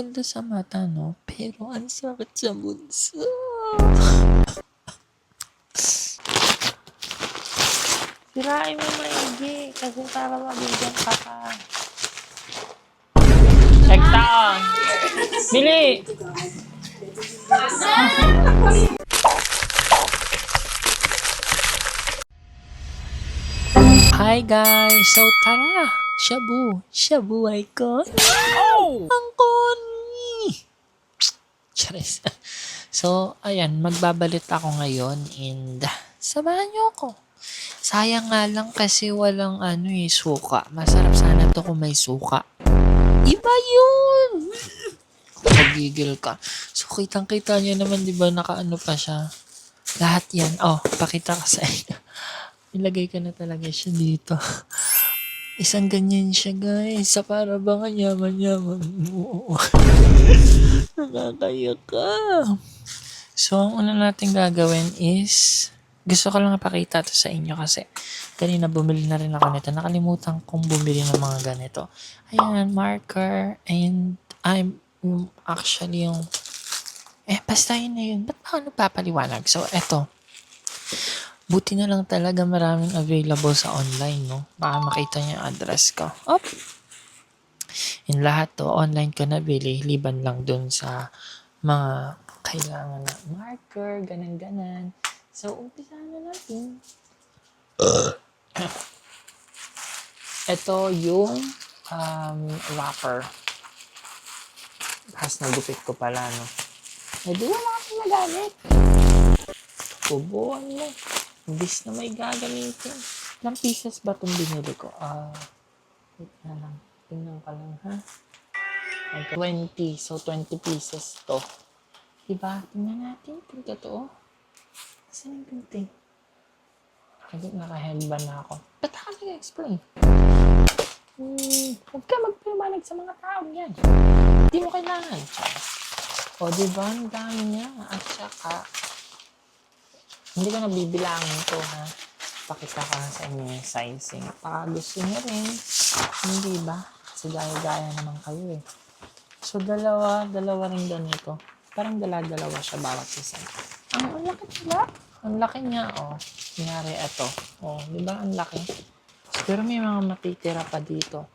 Ganda sa mata, no? Pero ang sakit sa bunso. Sirain mo maigi kasi para mabigyan ka pa. Ekta! Bili! Hi guys! So tara! Shabu! Shabuhay ko! Oh! Ang corny! Charis. So, ayan, magbabalit ako ngayon and samahan niyo ako. Sayang nga lang kasi walang suka. Masarap sana to kung may suka. Iba yun! Magigil ka. So, kitang-kita niyo naman, di ba, nakaano pa siya. Lahat yan. Oh, pakita ka sa inyo. Ilagay ko na talaga siya dito. Isang ganyan siya, guys. Sa para bang yaman-yaman mo. Nakakaya ka. So, ang una natin gagawin is, gusto ko lang ipakita to sa inyo kasi kanina bumili na rin ako nito. Nakalimutan kong bumili ng mga ganito. Ayan, marker. And I'm actually yung basta yun na yun. Ba't ba ako nagpapaliwanag? So, eto. Buti na lang talaga maraming available sa online, no? Baka makita niyo yung address ko. Op! In lahat to, online ko nabili. Liban lang dun sa mga kailangan na marker, ganan-ganan. So, umpisa na natin. Ito yung wrapper. Has nagupit ko pala, no? Di wala akong nagamit. Tubuan mo. Imbis na may gagamitin. Ilang pieces ba itong binili ko? Wait na lang. Tingnan ka lang, ha? 20. So, 20 pieces to. Diba? Tingnan natin kung totoo. Saan yung pinting? Naka-headband na ako. Ba't ako nag-explain? Huwag ka magpaliwanag sa mga tao yan. Hindi mo kailangan. O, diba? Ang dami niya. At saka, hindi ko nabibilangin to, ha? Pakita ko sa inyo yung sizing. Baka gusto niyo rin. Hindi ba? Kasi gaya-gaya naman kayo, eh. So, dalawa rin ganito. Parang dalawa siya bawat isa. Ang laki nila. Ang laki niya, oh. Kunyari, ito. Oh, di ba? Ang laki. Pero may mga matitira pa dito.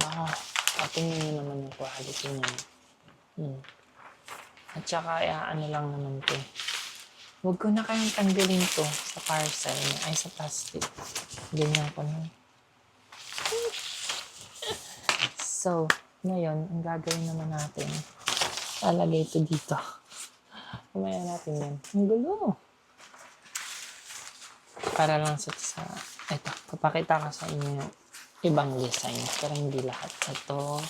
Baka, tingnan nyo naman yung quality niya. At saka, ano lang naman to. Huwag ko na kayong tanggalin to sa parcel niya. Ay, sa plastic. Ganyan ko na. So, ngayon, ang gagawin naman natin, lalagay ito dito. Kumaya natin yan. Ang gulo. Para lang sa ito, papakita ko sa inyo yung ibang design. Pero hindi lahat. Ito,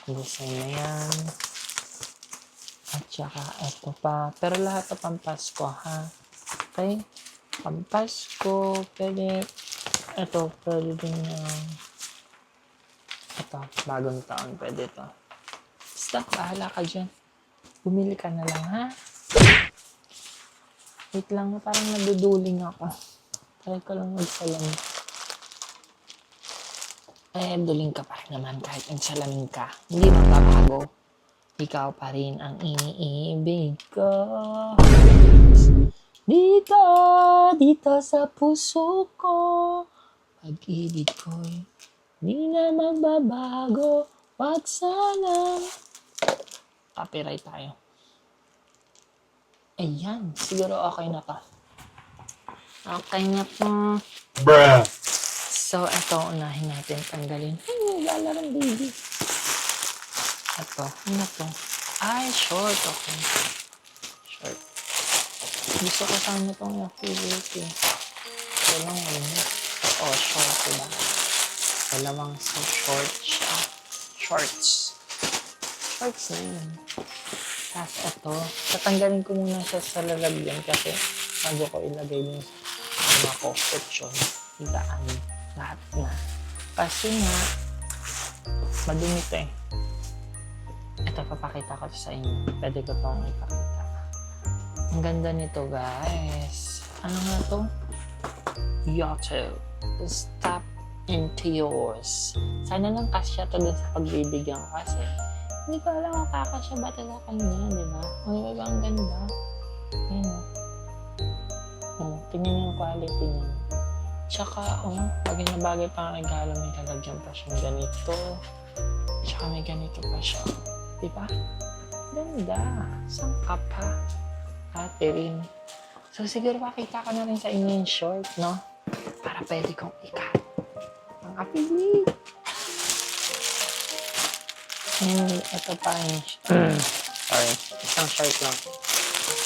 design na yan. At saka, ito pa. Pero lahat na pampasko, ha? Okay? Pampasko, pwede. Ito, pwede din ito, bagong taon, pwede ito. Basta, bahala ka dyan. Bumili ka na lang, ha? Wait lang, parang naduduling ako. Try ko lang magsalamin. Duling ka pa rin naman kahit nagsalamin ka. Hindi magbabago. Ikaw pa rin ang iniibig ko. Dito sa puso ko. Pag-ibig ko'y di na magbabago. Wag sana. Copyright tayo. Ayan, siguro okay na to. Okay na po. Bruh! So, ito, unahin natin tanggalin. Ay, naglalarang baby. Ito, ano to? Ay, short, okay. Short. Gusto ko sana itong affiliate, eh. Ito lang, short, diba? Dalawang short siya. Shorts na yun. Tapos ito, tatanggalin ko muna siya sa lalagyan kasi bago ko ilagay yung mga kutsyon. Higaan. Lahat na. Kasi nga, madumi ito eh. Ito, papakita ko sa inyo. Pwede ko itong ipakita. Ang ganda nito, guys. Ano nga to? Yotto. Stop into yours. Sana lang kasya to dun sa pagbibigyan ko kasi Hindi ko alam kung kakasya ba ito sa kanya, di ba? Ay, ang ganda. Ayan o. Tingnan niyo yung quality niya. Tsaka, bagay na bagay pa ang regalo, may lalagyan pa siyang ganito. Tsaka may ganito pa siya. Di ba? Ganda. Sangkap ha. Catherine. So, siguro makita ko na rin sa inyo yung short, no? Para pwede kong ikat. Ang apili. Ito pa yung sorry. Isang short lang.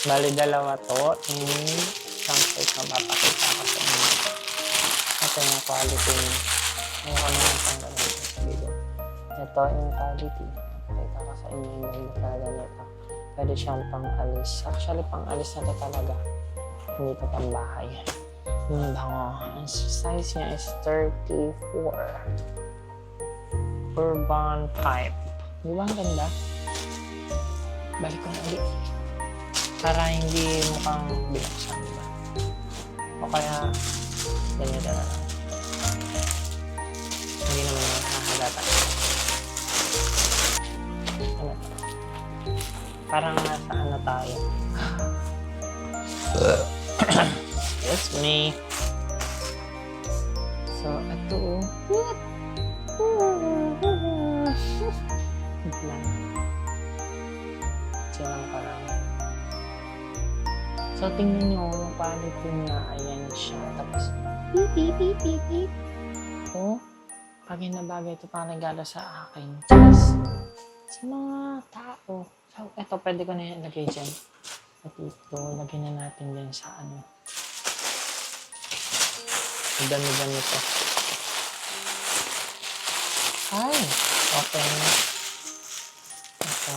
Bali, dalawa to. Isang short na papakita ko sa inyo. Ito yung quality niya. Ayaw ko naman tanggalin sa video. Ito yung quality. Pakita ko sa inyo yung ganda talaga nito. Pwede siyang pang-alis. Actually, pang-alis na ito talaga. Hindi ito pang-bahay. Yung bango. Ang size niya is 34. Urban type. Di ba ang ganda? Balik ko na ulit. Para hindi mukhang binuksan, diba? O kaya, ganyan na lang. Hindi naman nakahalata. Ano to? Parang nasa ano tayo. That's me. So, ito lang. Silang pa lang. So, tingnan nyo yung quality niya. Ayan siya. Tapos, beep. Bagay na bagay ito pang regalo sa akin. Tapos, sa mga tao. So, ito pwede ko na yung ilagay dyan. At ito, lagyan na natin dyan sa ano. Ang dami-dami ito. Ay! Okay. Ito.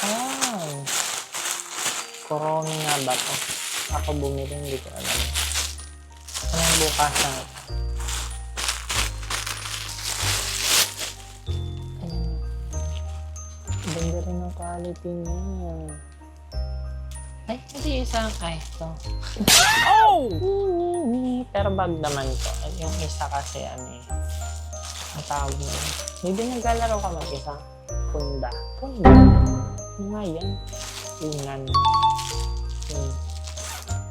Ay! Koromi nga ba ito? Ako bumili, hindi ko alam. Anong bukas na ito? Ayan. Ganda rin ang quality niya. Ay, hindi isang, ito. Oh! Pero bag naman to. Yung isa kasi, ang tawag mo. Hindi naglalaro ka mag-isa. Punda. Ano nga yan? Unan.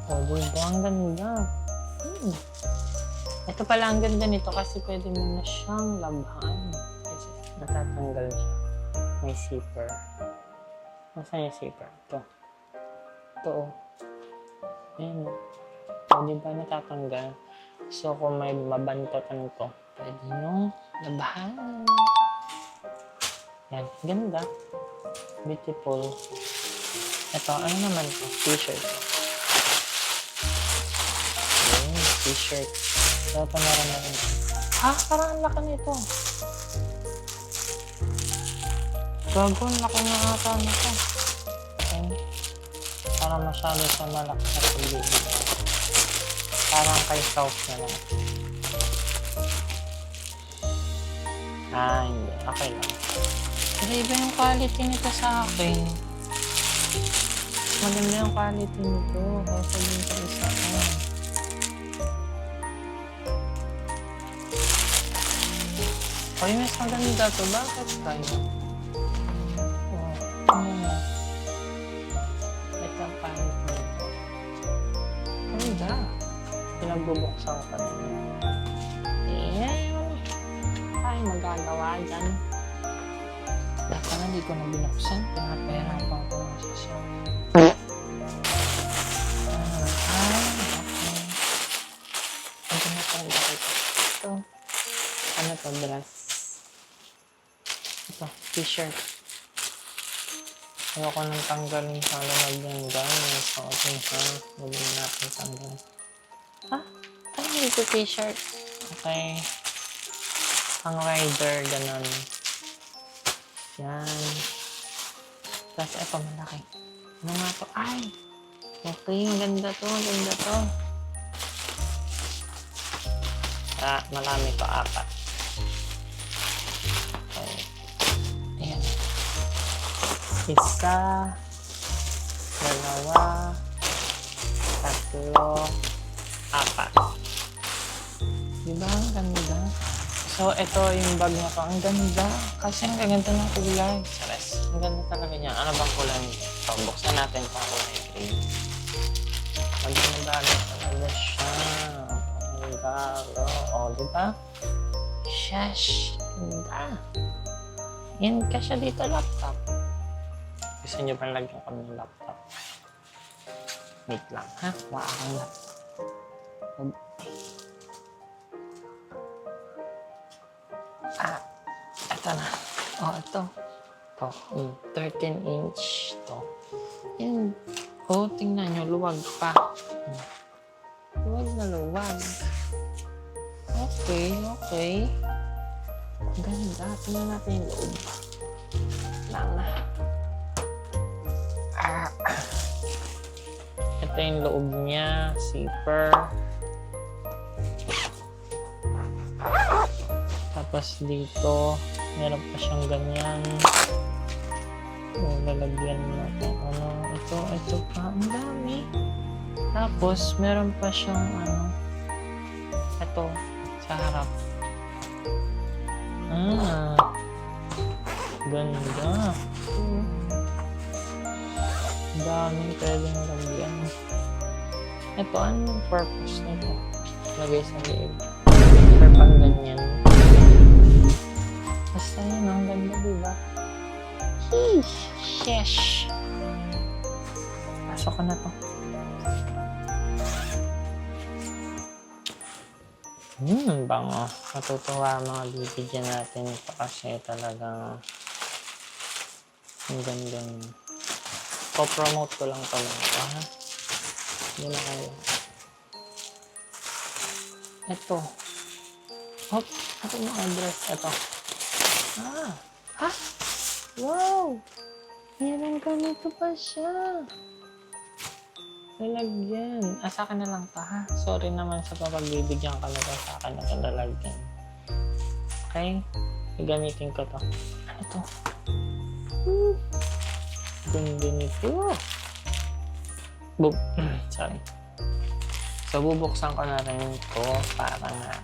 O, diba? Ang ganda. Ito pala ang ganda nito kasi pwede mo na siyang labhan. Kasi natatanggal siya. May zipper. Nasaan yung zipper? Ito. Ito. Ayan. O, diba natatanggal? So, kung may mabantotan to, pwede nyo labahan. Yan. Ganda. Beautiful. Ito, ano naman to? T-shirt. Ayan, t-shirt. So, ito meron na rin. Parang ang laki nito. Gago, ang laki na ata nito. Ayan. Parang masyado sa malaki sa pag-ibig. Parang kay South na lang. Hindi. Okay lang. Pero iba yung quality nito sa akin. Maganda yung quality nito. Kaysa din sa isa ko. Ay, mas maganda ito. Bakit kayo? Ano na? Ito ang quality nito. Ganda. Pinagbubuksan ko na. Ayan. Ay, magagawa dyan. Dapat na hindi ko na binuksan. Pinapahirapan ko na siya siya. Okay. Ito na po. Ito. Ano to, dress? Ito, t-shirt. Ayoko nang tanggalin sa lalagyan guys. So, okay siya. Huwag na natin tanggalin. Ano ito t-shirt? Okay. Pang rider, ganun. Yan. Tapos ito, malaki. Ano nga to? Ay! Okay, maganda to, maganda to. Marami to, 4. Okay. Ayan. 1, 2, 3, 4. Diba? Ang ganda. So, So, ito yung bag na to. Ang ganda. Kasi ang ganda ng kulay. Sares. Ang ganda talaga niya. Ano bang kulay nito? So, buksan natin pa kulay green. Maganda talaga siya. Ang galo. O, diba? Shesh. Ganda. Yan ka siya dito laptop. Gusto niyo pa lagyan kami ng laptop? Wait lang, ha? Wala akong laptop. Ito na. Oh, ito. Ito. 13-inch to. Yan. Oh, tingnan nyo. Luwag pa. Luwag na luwag. Okay, okay. Ganda. Tingnan natin yung loob. Lang na. Ito yung loob niya. Zipper. Tapos dito, meron pa siyang ganyan. Lalagyan natin. Ano, ito pa. Ang dami. Tapos, meron pa siyang ito, sa harap. Ganda. Ang dami pwedeng lagyan. Ito, anong purpose nito? Lagay sa liig. Or pang ganyan. Basta yun, ang ganda, diba? Sheesh! Pasok ko na to. Bango. Matutuwa mga bibigyan natin ito kasi talagang ang ganda niya. Po-promote ko lang pala ito, ha? Hindi na kayo. Ito. Hop! Ito yung address. Ito. Ha? Wow! Meron ka nito pa siya. Lalagyan. Sa akin na lang pa, ha? Sorry naman sa papagbibigyan ka na sa akin na lalagyan. Okay? Gagamitin ko to. Ano to? Ganda nito. Sorry. So, bubuksan ko na rin ito para nga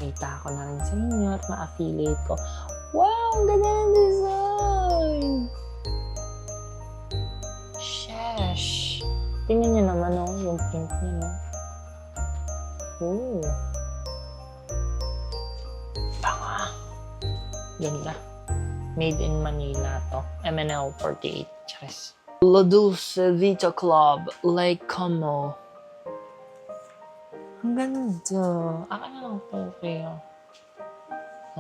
makita ko na rin sa inyo at ma-affiliate ko. Wow! Ang ganda ng design! Sheesh! Tingnan nyo naman, yung print niya, no? Oh! Banga! Ganda. Made in Manila to. MNL 48. Charis. La Dulce Vita Club, Lake Como. Ang ganda. Aka na lang to, Kuya.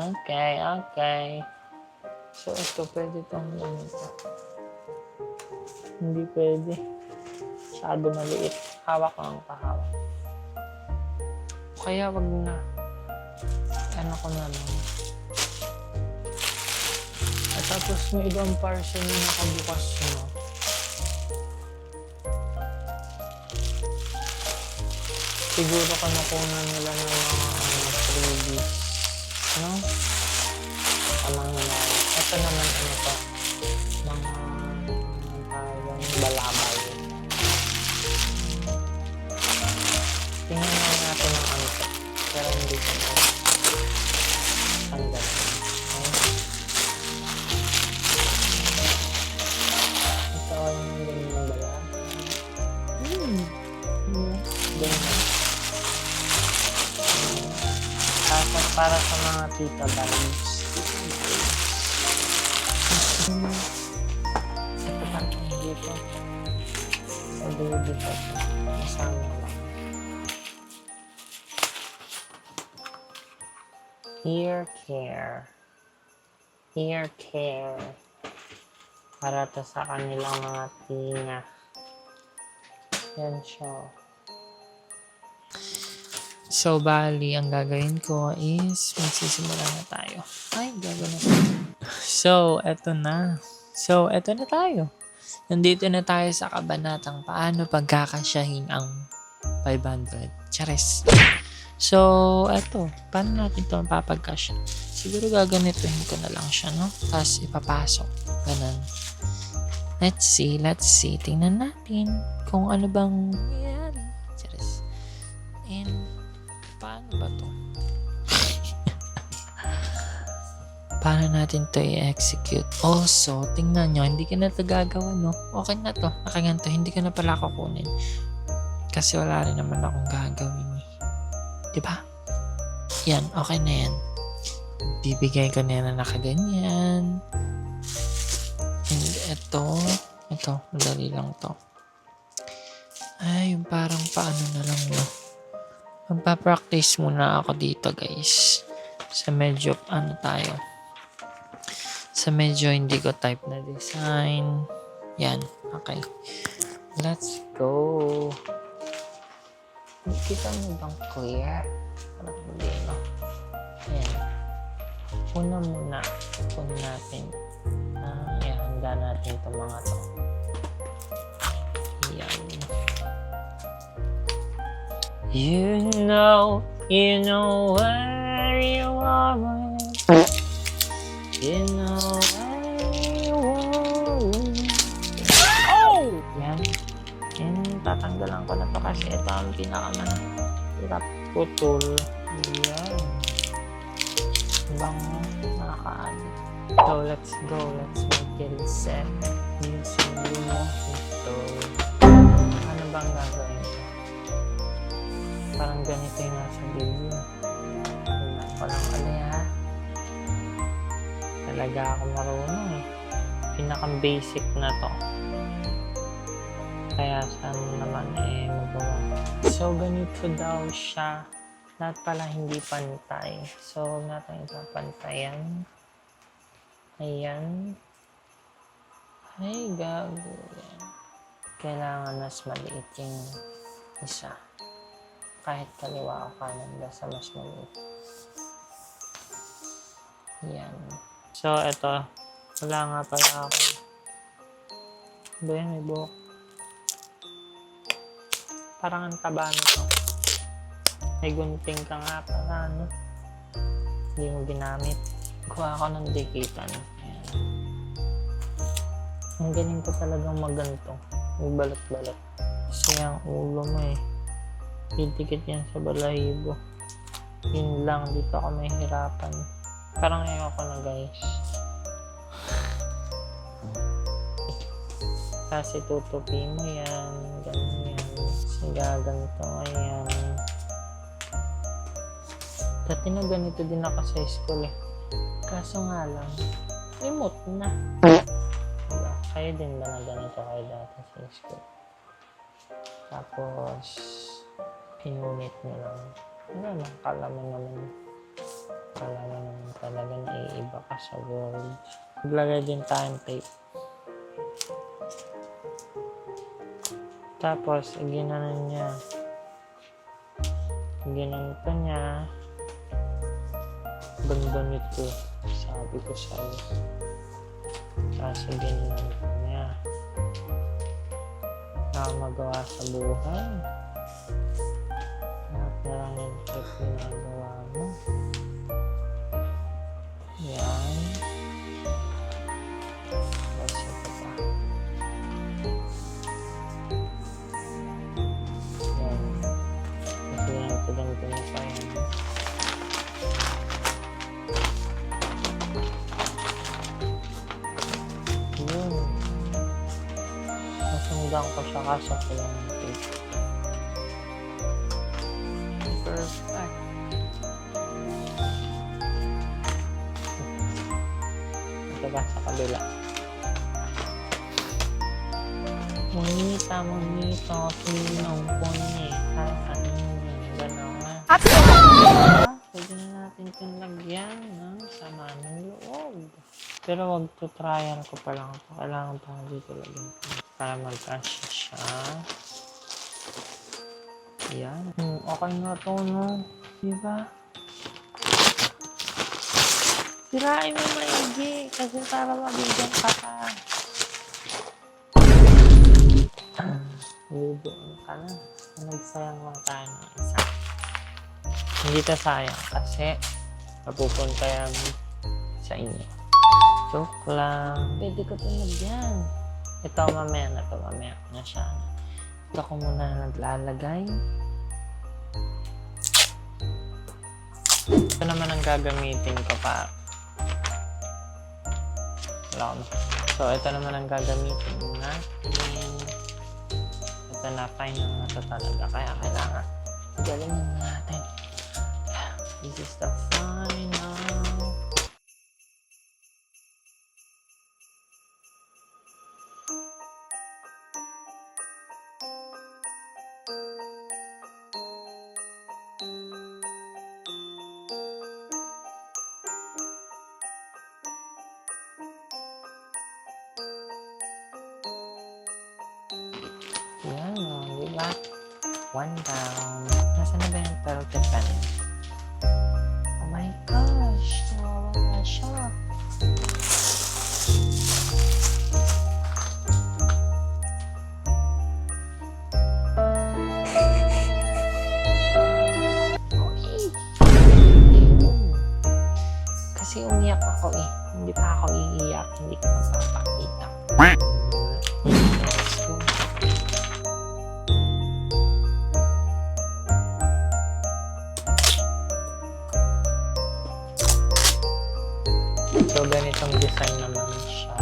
Okay. So, ito, pwede itong ganito. Hindi pwede. Masyado maliit. Hawak lang pahawak. Kaya wag na. Ano ko na lang. At tapos may ibang parcel na nakabukas mo. Siguro kanukunan nila ng mga freebies. No? Amang naman. Ito naman to. Mga tawag balabay. Tingnan naman natin ang to. Pero hindi ko na. Sandal. Ito yung ganyan balabay. Ganyan. Tapos para sa mga tita vibes. Ito pa dito. Sa baby pa ito. Masama lang. Ear care. Ear care. Para to sa kanilang mga tinga. Yan siya. So, bali, ang gagawin ko is magsisimula na tayo. Ay, gagawin na tayo. So, eto na tayo. Nandito na tayo sa kabanatang paano pagkakasyahin ang 500. Chares. So, eto. Paano natin ito mapapagkasya? Siguro gaganituhin ko na lang siya, no? Tapos ipapasok. Ganun. Let's see. Tingnan natin kung ano bang yan. Chares. And paano ba to? paano natin to i-execute. Also, tingnan nyo, hindi ka na ito gagawa, no? Okay na to, nakaganto, hindi ka na pala kukunin. Kasi wala rin naman akong gagawin. Diba? Yan, okay na yan. Bibigay ko na yan na nakaganyan. And ito, madali lang to. Ay, yung parang paano na lang, no? Magpa-practice muna ako dito, guys. Sa medyo, tayo. Sa medyo hindi ko type na design. Yan, okay. Let's go. Kita mo bang clear? Parang hindi, no? Ayan. Una natin. Ihanda natin itong mga to. Ayan. You know where you are. You know where you are. Oh! Yan. Tatanggalan ko na to kasi ito ang pinakamahirap putol. Yan. Bang nakakaano. So, let's go. Let's make it set. Using ito. Ano bang gagawin ko? Parang ganito yung nasa video. Tingnan ko lang ha. Talaga ako marunong eh. Pinaka-basic na to. Kaya saan naman magawa. So, ganito daw siya. Lahat pala hindi pantay. So, huwag natin ipapantayan. Ayan. Ay, gago. Yan. Kailangan mas maliit yung isa. Kahit kaliwa o kanan, basta mas maliit. Yan. So, eto. Wala nga pala ako. Ba yan, may buhok. Parang ang taba nito. May gunting ka nga pala, no? Hindi mo ginamit. Kuha ako ng dikitan. Ayan. Ang galing ko talagang maganto. Magbalot-balot. Kasi ang ulo mo didikit yan sa balahibo. Yun lang, dito ako may hirapan. Parang ayoko na, guys. Kasi tutupi mo yan. Ganyan. Gaganto. Ayan. Dati na ganito din ako sa school Kaso nga lang, remote na. Diba? Kayo din ba na ganito kayo dati sa school? Tapos, pinunit mo lang. Ano lang, kala mo naman talaga naiiba ka sa world. Maglagay din tayong tape. Tapos, ginanon niya. Ginanito niya. Bandonit ko. Sabi ko sa'yo. Tapos, ginanito niya. Magawa sa buhay. Parang yung trip ginagawa mo. Yan. Tapos ito pa. Yan. Kasi yan, tulang ko na pa yan. Yun. Nasundan ko siya kaso ko lang ng tape. Perfect. Ito ba sa kabila? Monita, sinong pony. Ano yun? Gano'n nga. Pwede na natin itong lagyan ng sama ng loob. Pero wag to trial ko pa lang. Kailangan pa dito lagyan ko. Para mag-cash siya. Yan. Okay nga to, no? Diba? Sirain mo maigi. Kasi para mabigyan ka pa. Libuan ka na. Nagsayang lang tayo ng isa. Hindi ta sayang kasi mapupunta yan sa inyo. Joke lang. Pwede ko ito nagyan. Ito mamaya na siya. Ito ko muna naglalagay. Ito naman ang gagamitin ko pa. Wala ko na. So, ito naman ang gagamitin natin. Ito na, final na ito talaga. Kaya kailangan galingin natin. This is the final. Yan o, diba? One down. Nasaan na ba yung pelted pen? Oh my gosh! Nawawala siya. Okay. Ayun. Kasi umiyak ako eh. Hindi pa ako iiyak. Hindi ko magpapakita. Let's go. So, ganitong design naman siya.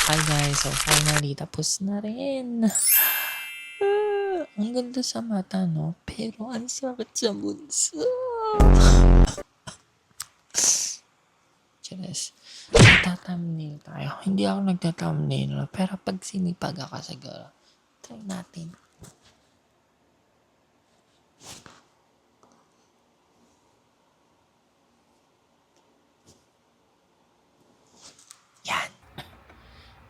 Hi guys, so finally tapos na rin. Ang ganda sa mata, no? Pero ang sakit sa bunso. Cheers. Magta-thumbnail tayo. Hindi ako nagta-thumbnail, pero pag sinipag ako siguro, try natin. Yan.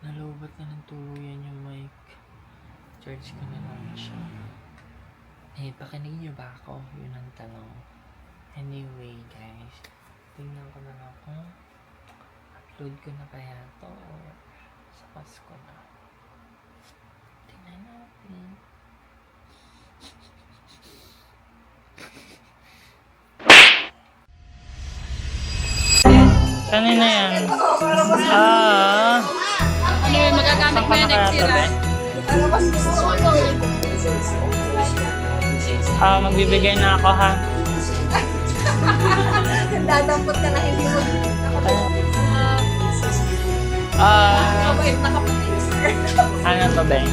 Nalobat na ng tuluyan yung mic. Charge ko na lang siya. Eh, pakinig niyo ba ako? Yun ang tanong. Anyway, guys. Tingnan ko na lang kung upload ko na kaya to sa Pasko na. Tingnan natin. Kanina yan. Ano yung magagamit mo yan next year? Magbibigay na ako ha. Dadampot ka na hindi mo. Ah, Wait, nakapit Ano to, Ben?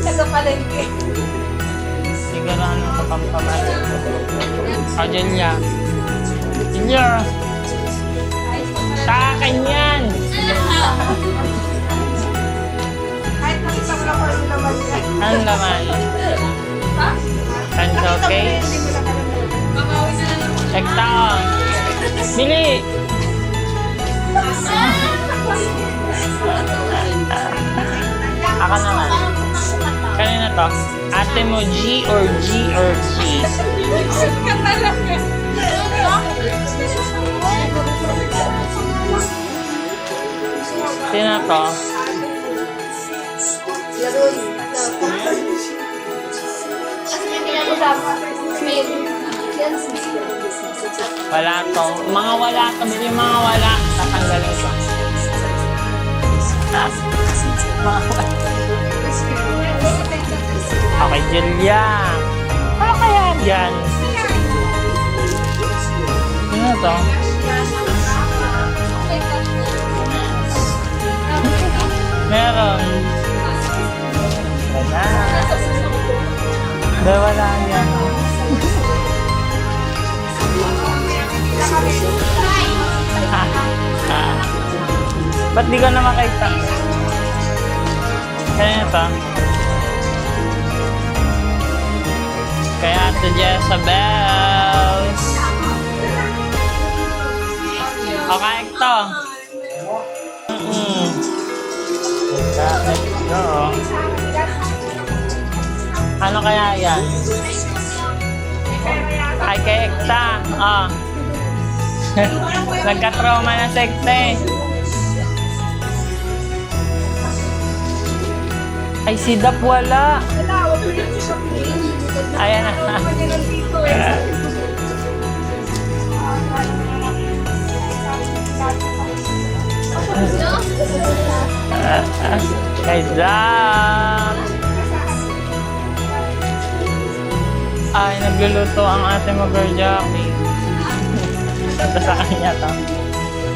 Nagapalengke. Siguro ano to pampamat. O, Julia. Julia. Sa akin yan. Kahit makita mo lang kung ano naman yan. Ano naman? Pencil case. Babawi na lang ako. Check down. Bili! Ako naman. Kanina to? Ate mo G or G or G? Ka talaga. Sino to? Wala to. Mga wala to. Bili mga wala. Tatanggalin ko. Mga wala. Okay, Julia. Ano kaya yan? Sino to? Meron. Wala. Wala yan. Ba't di ka na makita? Kaya ito. Kaya ito Jezebel. Okay, ito. Let's go. Ano kaya yan? Ay, kay Ekta. Oh. Nagka-trauma na si Ekta eh. Ay, si Dap wala. Wala, wag mo yung shopping. Ayan na. Wag mo yung dito eh. Kay Dap. Ay, nagluluto ang ate mo, Girl Jackie. Ito sa kanya to.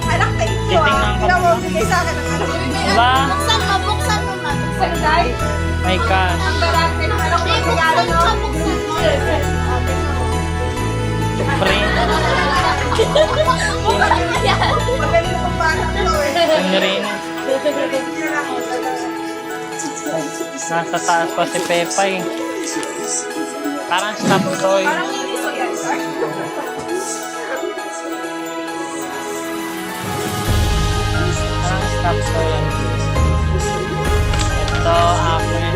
Anak, thank you Titingnan ko. Wala mo bigay sa akin ng anak. Diba? Buksan mo, buksan mo na. Sanday? May cash. Ang barate ng anak ko yung regalo, no? Print. Magaling mo parang to eh. Yung rin. Nasa taas pa si Pepa eh. Parang stop toy. Parang niliso yan, sir. Parang stop toy yan. Ito, akin.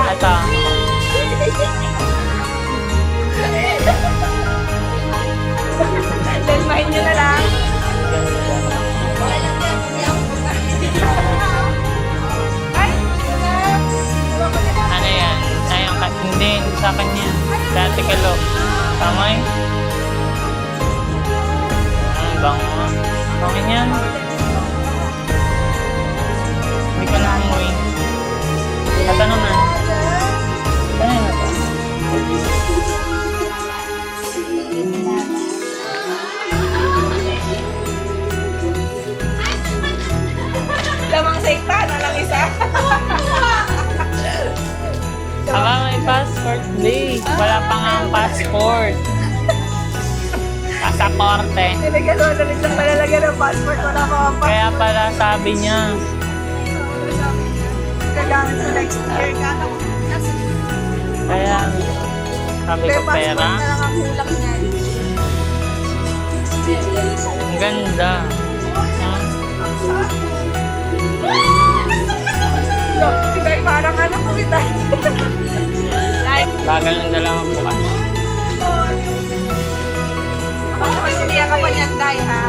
Ito. Dalmahin nyo na lang. Ay, Ano yan? Ay, ang hindi. Sa kanya. Dati kalo. Tama eh. Ang bango. Okay yan. Hindi ka na amoy. At ano na? Ano na to? lamang sa ikta na lang isa. Aba, may passport day. Wala pa nga ang passport. Pasaporte. Nilagyan mo na rin sa palalagyan ng passport. Wala pa ang Kaya pala sabi niya. kailangan sa next year ka. Kaya sabi ko Passport pera. na lang ang kulang niyan. Ang ganda. Hmm. Look, si Day parang anak ko kita. Like, Bagal ng dalawang bukas. ako kasi niya ka pa niyan, Day, ha?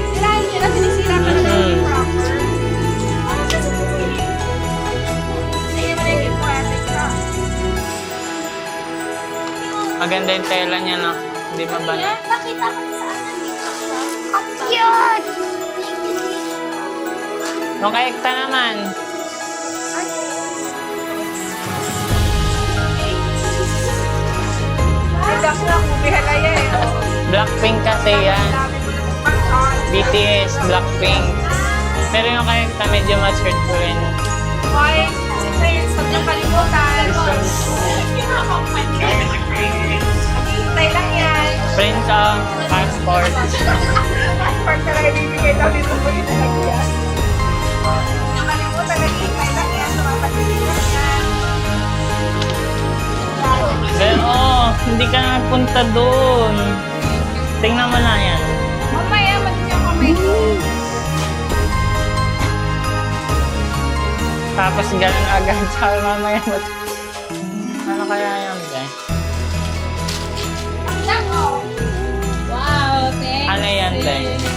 Sirahin niya na sinisira ka na ng proper. Sige mo na yung plastic ka. Maganda yung tela niya, no? Hindi mabalik. Nakita ko sa anak dito. Ang cute! Nung kaekta naman. Ay, dak na, kumihalaya eh. Blackpink kasi yan. Dami mo namang pang-on. BTS, Blackpink. Pero yung kanta medyo ma-search ko rin. Okay, si Prince, huwag niyong kalimutan. Hintay lang yan. Friends ang passport. Passport na lang ibibigay namin sa police na yan. Huwag niyong kalimutan, naghihintay lang yan. Sa mga pagkilitan yan. Pero hindi ka napunta doon. Tingnan mo na yan. Mamaya, magin yung kamay ko. Tapos ganun agad sa mamaya mo. Ano kaya yan, guys? Wow, thank Ano yan, guys?